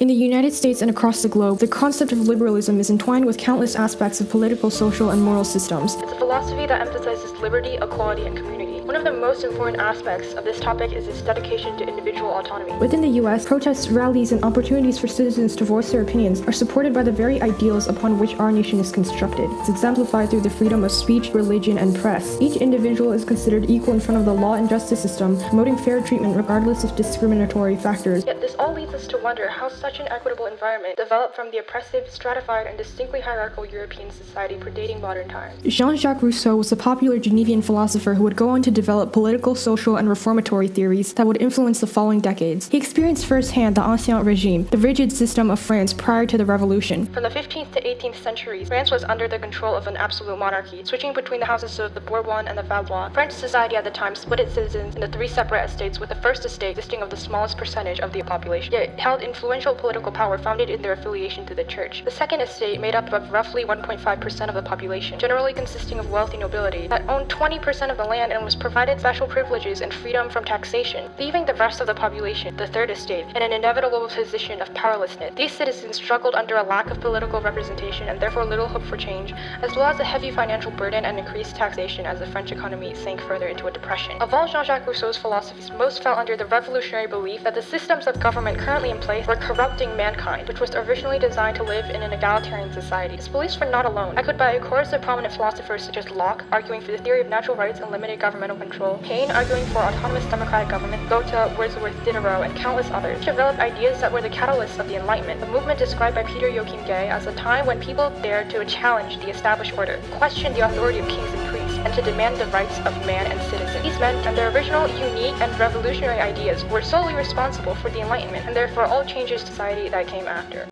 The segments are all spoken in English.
In the United States and across the globe, the concept of liberalism is entwined with countless aspects of political, social, and moral systems. It's a philosophy that emphasizes liberty, equality, and community. One of the most important aspects of this topic is its dedication to individual autonomy. Within the U.S., protests, rallies, and opportunities for citizens to voice their opinions are supported by the very ideals upon which our nation is constructed. It's exemplified through the freedom of speech, religion, and press. Each individual is considered equal in front of the law and justice system, promoting fair treatment regardless of discriminatory factors. Yet this all leads us to wonder how such an equitable environment developed from the oppressive, stratified, and distinctly hierarchical European society predating modern times. Jean-Jacques Rousseau was a popular Genevan philosopher who would go on to develop political, social, and reformatory theories that would influence the following decades. He experienced firsthand the Ancien Regime, the rigid system of France prior to the Revolution. From the 15th to 18th centuries, France was under the control of an absolute monarchy, switching between the houses of the Bourbon and the Valois. French society at the time split its citizens into three separate estates, with the first estate consisting of the smallest percentage of the population, yet held influential political power founded in their affiliation to the church. The second estate, made up of roughly 1.5% of the population, generally consisting of wealthy nobility, that owned 20% of the land and was provided special privileges and freedom from taxation, leaving the rest of the population, the third estate, in an inevitable position of powerlessness. These citizens struggled under a lack of political representation and therefore little hope for change, as well as a heavy financial burden and increased taxation as the French economy sank further into a depression. Of all Jean-Jacques Rousseau's philosophies, most fell under the revolutionary belief that the systems of government currently in place were corrupting mankind, which was originally designed to live in an egalitarian society. His beliefs were not alone, echoed by a chorus of prominent philosophers such as Locke, arguing for the theory of natural rights and limited governmental control, Paine arguing for autonomous democratic government, Goethe, Wordsworth, Diderot, and countless others developed ideas that were the catalysts of the Enlightenment, a movement described by Peter Joachim Gay as a time when people dared to challenge the established order, question the authority of kings and priests, and to demand the rights of man and citizen. These men and their original, unique, and revolutionary ideas were solely responsible for the Enlightenment, and therefore all changes to society that came after.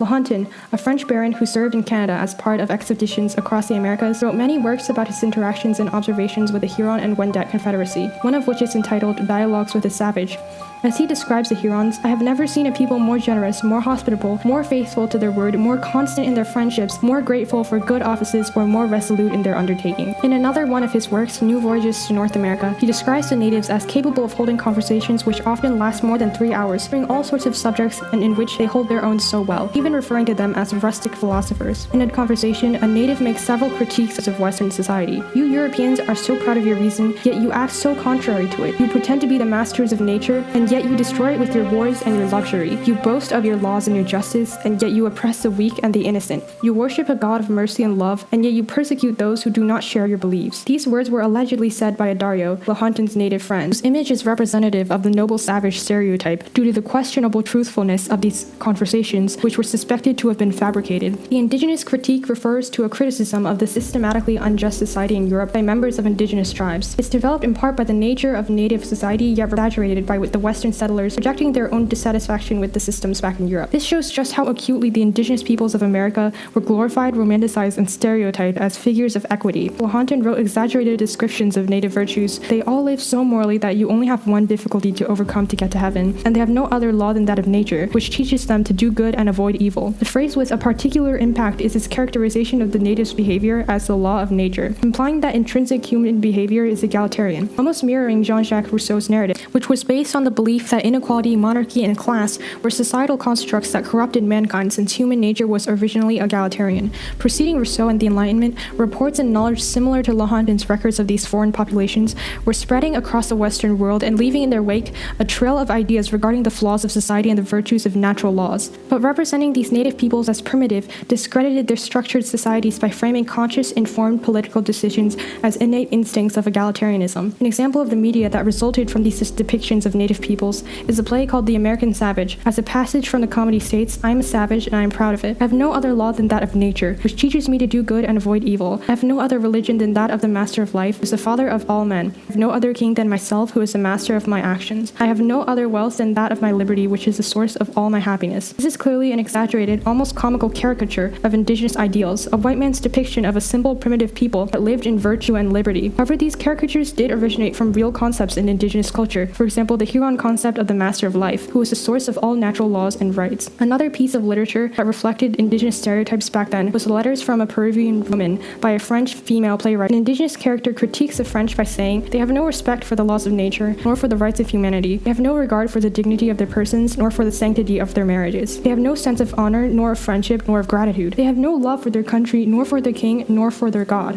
Lahontan, a French baron who served in Canada as part of expeditions across the Americas, wrote many works about his interactions and observations with the Huron and Wendat Confederacy, one of which is entitled Dialogues with a Savage. As he describes the Hurons, I have never seen a people more generous, more hospitable, more faithful to their word, more constant in their friendships, more grateful for good offices, or more resolute in their undertaking. In another one of his works, New Voyages to North America, he describes the natives as capable of holding conversations which often last more than 3 hours, covering all sorts of subjects and in which they hold their own so well, even referring to them as rustic philosophers. In a conversation, a native makes several critiques of Western society. You Europeans are so proud of your reason, yet you act so contrary to it. You pretend to be the masters of nature, and yet you destroy it with your wars and your luxury. You boast of your laws and your justice, and yet you oppress the weak and the innocent. You worship a God of mercy and love, and yet you persecute those who do not share your beliefs. These words were allegedly said by Adario, Lahontan's native friend, whose image is representative of the noble savage stereotype due to the questionable truthfulness of these conversations, which were suspected to have been fabricated. The Indigenous critique refers to a criticism of the systematically unjust society in Europe by members of Indigenous tribes. It's developed in part by the nature of native society, yet exaggerated by the Western settlers projecting their own dissatisfaction with the systems back in Europe. This shows just how acutely the Indigenous peoples of America were glorified, romanticized, and stereotyped as figures of equity. Lahontan wrote exaggerated descriptions of native virtues. They all live so morally that you only have one difficulty to overcome to get to heaven, and they have no other law than that of nature, which teaches them to do good and avoid evil. The phrase with a particular impact is its characterization of the native's behavior as the law of nature, implying that intrinsic human behavior is egalitarian, almost mirroring Jean-Jacques Rousseau's narrative, which was based on the belief that inequality, monarchy, and class were societal constructs that corrupted mankind since human nature was originally egalitarian. Preceding Rousseau and the Enlightenment, reports and knowledge similar to Lahontan's records of these foreign populations were spreading across the Western world and leaving in their wake a trail of ideas regarding the flaws of society and the virtues of natural laws. But representing these native peoples as primitive discredited their structured societies by framing conscious, informed political decisions as innate instincts of egalitarianism. An example of the media that resulted from these depictions of native peoples is a play called The American Savage. As a passage from the comedy states, I am a savage and I am proud of it. I have no other law than that of nature, which teaches me to do good and avoid evil. I have no other religion than that of the master of life, who is the father of all men. I have no other king than myself, who is the master of my actions. I have no other wealth than that of my liberty, which is the source of all my happiness. This is clearly an exaggerated, almost comical caricature of Indigenous ideals, a white man's depiction of a simple, primitive people that lived in virtue and liberty. However, these caricatures did originate from real concepts in Indigenous culture. For example, the Huron concept concept of the master of life, who was the source of all natural laws and rights. Another piece of literature that reflected indigenous stereotypes back then was Letters from a Peruvian Woman by a French female playwright. An indigenous character critiques the French by saying, "They have no respect for the laws of nature, nor for the rights of humanity. They have no regard for the dignity of their persons, nor for the sanctity of their marriages. They have no sense of honor, nor of friendship, nor of gratitude. They have no love for their country, nor for their king, nor for their God."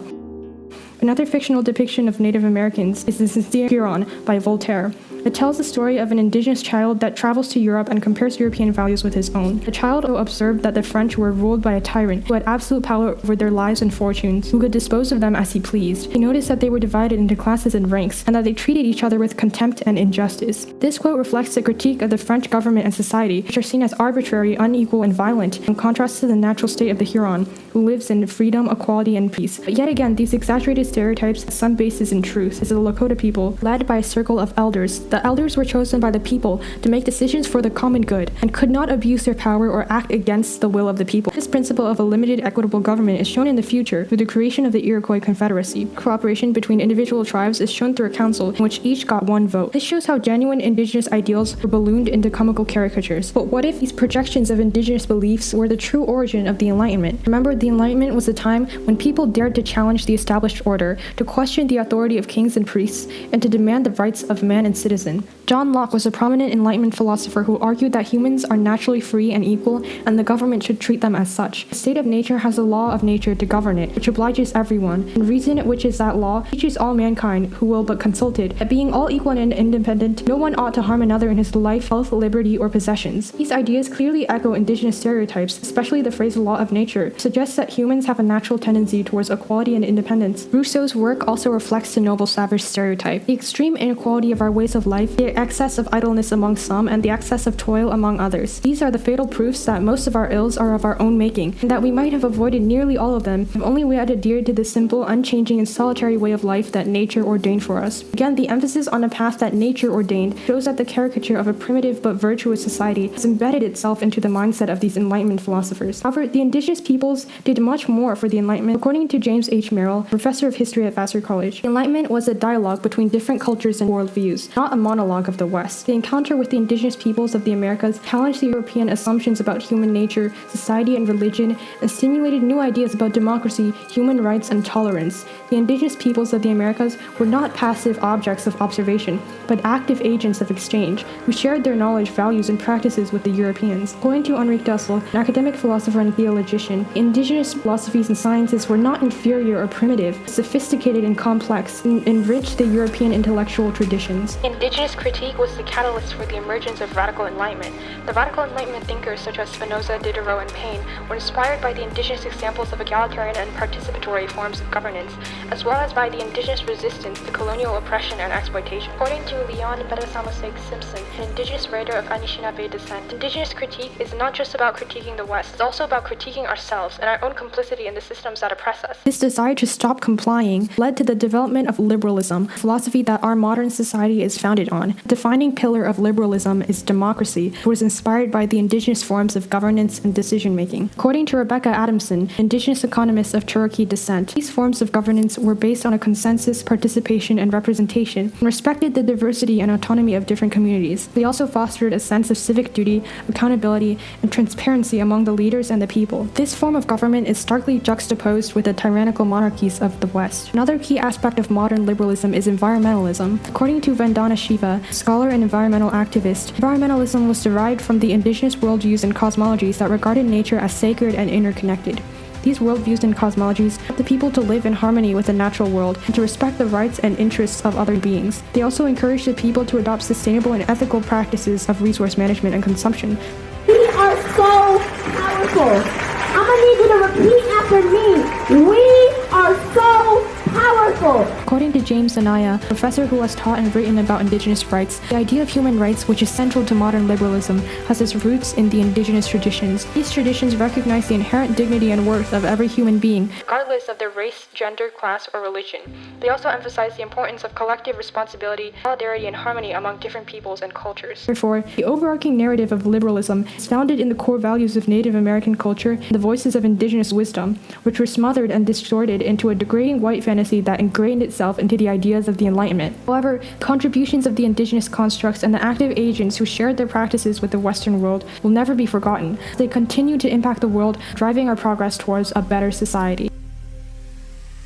Another fictional depiction of Native Americans is The Sincere Huron by Voltaire. It tells the story of an indigenous child that travels to Europe and compares European values with his own. The child observed that the French were ruled by a tyrant who had absolute power over their lives and fortunes, who could dispose of them as he pleased. He noticed that they were divided into classes and ranks, and that they treated each other with contempt and injustice. This quote reflects the critique of the French government and society, which are seen as arbitrary, unequal, and violent, in contrast to the natural state of the Huron, who lives in freedom, equality, and peace. But yet again, these exaggerated stereotypes have some basis in truth, as the Lakota people, led by a circle of elders. The elders were chosen by the people to make decisions for the common good, and could not abuse their power or act against the will of the people. This principle of a limited, equitable government is shown in the future through the creation of the Iroquois Confederacy. Cooperation between individual tribes is shown through a council in which each got one vote. This shows how genuine indigenous ideals were ballooned into comical caricatures. But what if these projections of indigenous beliefs were the true origin of the Enlightenment? Remember, the Enlightenment was a time when people dared to challenge the established order, to question the authority of kings and priests, and to demand the rights of man and citizen. John Locke was a prominent Enlightenment philosopher who argued that humans are naturally free and equal, and the government should treat them as such. The state of nature has a law of nature to govern it, which obliges everyone, and reason, which is that law, teaches all mankind, who will but consult it, that being all equal and independent, no one ought to harm another in his life, health, liberty, or possessions. These ideas clearly echo indigenous stereotypes, especially the phrase law of nature, suggests that humans have a natural tendency towards equality and independence. Rousseau's work also reflects the noble savage stereotype. The extreme inequality of our ways of life, the excess of idleness among some, and the excess of toil among others. These are the fatal proofs that most of our ills are of our own making, and that we might have avoided nearly all of them if only we had adhered to the simple, unchanging, and solitary way of life that nature ordained for us. Again, the emphasis on a path that nature ordained shows that the caricature of a primitive but virtuous society has embedded itself into the mindset of these Enlightenment philosophers. However, the indigenous peoples did much more for the Enlightenment. According to James H. Merrill, professor of history at Vassar College, the Enlightenment was a dialogue between different cultures and worldviews, not a monologue of the West. The encounter with the indigenous peoples of the Americas challenged the European assumptions about human nature, society, and religion, and stimulated new ideas about democracy, human rights, and tolerance. The indigenous peoples of the Americas were not passive objects of observation, but active agents of exchange, who shared their knowledge, values, and practices with the Europeans. According to Henri Dussel, an academic philosopher and theologian, indigenous philosophies and sciences were not inferior or primitive, sophisticated and complex, and enriched the European intellectual traditions. Indigenous critique was the catalyst for the emergence of radical enlightenment. The radical enlightenment thinkers such as Spinoza, Diderot, and Paine were inspired by the indigenous examples of egalitarian and participatory forms of governance, as well as by the indigenous resistance to colonial oppression and exploitation. According to Leon Bedasamasek Simpson, an indigenous writer of Anishinaabe descent, indigenous critique is not just about critiquing the West, it's also about critiquing ourselves and our own complicity in the systems that oppress us. This desire to stop complying led to the development of liberalism, a philosophy that our modern society is founded on. The defining pillar of liberalism is democracy, which was inspired by the indigenous forms of governance and decision-making. According to Rebecca Adamson, indigenous economist of Cherokee descent, these forms of governance were based on a consensus, participation, and representation, and respected the diversity and autonomy of different communities. They also fostered a sense of civic duty, accountability, and transparency among the leaders and the people. This form of government is starkly juxtaposed with the tyrannical monarchies of the West. Another key aspect of modern liberalism is environmentalism. According to Vandana Shiva, scholar and environmental activist, environmentalism was derived from the indigenous worldviews and cosmologies that regarded nature as sacred and interconnected. These worldviews and cosmologies help the people to live in harmony with the natural world and to respect the rights and interests of other beings. They also encourage the people to adopt sustainable and ethical practices of resource management and consumption. We are so powerful. I'm gonna need you to repeat after me. We are so powerful. According to James Anaya, a professor who has taught and written about indigenous rights, the idea of human rights, which is central to modern liberalism, has its roots in the indigenous traditions. These traditions recognize the inherent dignity and worth of every human being, Regardless regardless of their race, gender, class, or religion. They also emphasize the importance of collective responsibility, solidarity, and harmony among different peoples and cultures. Therefore, the overarching narrative of liberalism is founded in the core values of Native American culture and the voices of indigenous wisdom, which were smothered and distorted into a degrading white fantasy that ingrained itself into the ideas of the Enlightenment. However, contributions of the indigenous constructs and the active agents who shared their practices with the Western world will never be forgotten. They continue to impact the world, driving our progress towards a better society.